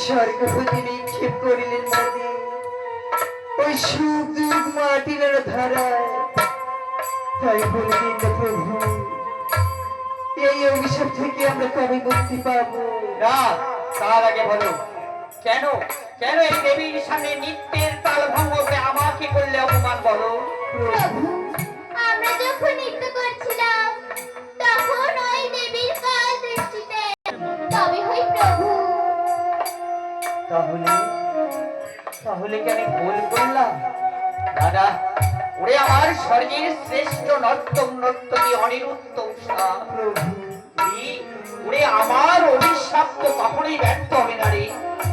স্বর্গপতি নিক্ষেপ করিলেন মাটি, ওই সুখ দুঃখ মাটির ধারায়। তাই বললেন প্রভু, এই অভিশাপ থেকে আমরা কবে মুক্তি পাবো? না, তার আগে বলো কেন কেন এই দেবীর সামনে নৃত্যের তাল ভঙ্গ করে আমাকে করলে অপমান? বলো। প্রভু, আমরা যখন নৃত্য করছিলাম তখন ওই দেবীর কাল দৃষ্টিতে তবে হই প্রভু। তাহলে কি আমি ভুল করলাম? দাদা, ওরে আমার স্বর্গের শ্রেষ্ঠ নর্তকী অনিরুদ্ধ ওরে আমার অভিশাপ তো কখনোই ব্যর্থ হবে না রে।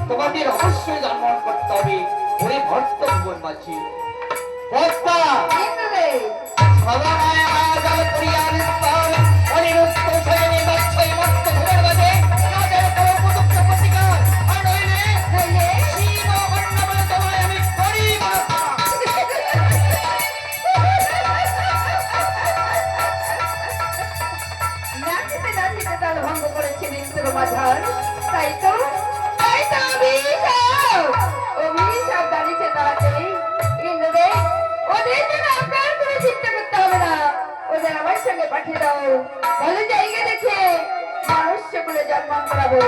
তোমাদের অবশ্যই জন্ম করতে হবে ওরে ভক্ত ভুবন মাঝি। ভক্তা সদা মায়া জল করিয়ার স্থল সমাধান। তাই তো অভিশাপ দাঁড়িয়েছে তাড়াতাড়ি। ইন্দ্রদেব, ওদের জন্য আপনার কোনো চিন্তা করতে হবে না, ওদের আমার সঙ্গে পাঠিয়ে দাও। ভালো জায়গা দেখে মানুষ সকলে জন্মগ্রহণ করাবো,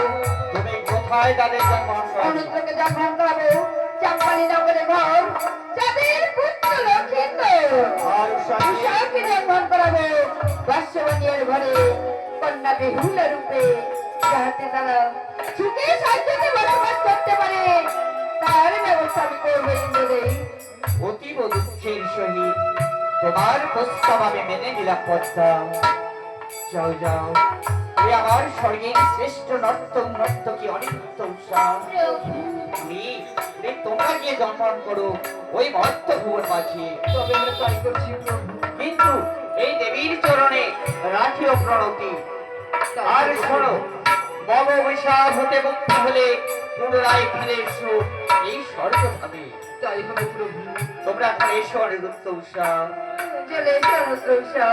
তুমি কোথায় তাদের জন্মগ্রহণ করাবে? অনুত্রকে জন্মগ্রহণ করাবো। চাম্পালি নগরে ঘর, যাদের পুত্র লক্ষিন্দর আর উষাকে? উষাকে জন্মগ্রহণ করাবো বাষ্যবাণীর ঘরে কন্যা বেহুলা রূপে, যাহাতে তারা সুখে শান্তিতে বসবাস করতে পারে, তার ব্যবস্থা আমি করবো ইন্দ্রদেব। অতীব দুঃখের সহিত তোমার প্রস্তাব আমি মেনে নিলাম পদ্মা। যাও যাও, তুমি আমার স্বর্গের শ্রেষ্ঠ নর্তকী অনিত্য উষা। প্রভু তুমি তোমরা গিয়ে জন্মগ্রহণ করো ওই মর্ত ভুবন মাঝে। তবে আমরা তাই করছি প্রভু। কিন্তু এই দেবীর চরণে রাখিও প্রণতি। আর শোনো, মম অভিশাপ হতে মুক্তি হলে পুনরায় ফিরে এসো এই স্বর্গধামে। তাই হবে প্রভু। তোমরা এখন এসো অনিরুদ্ধ উষা। চলে এসো অনুত্র উষা।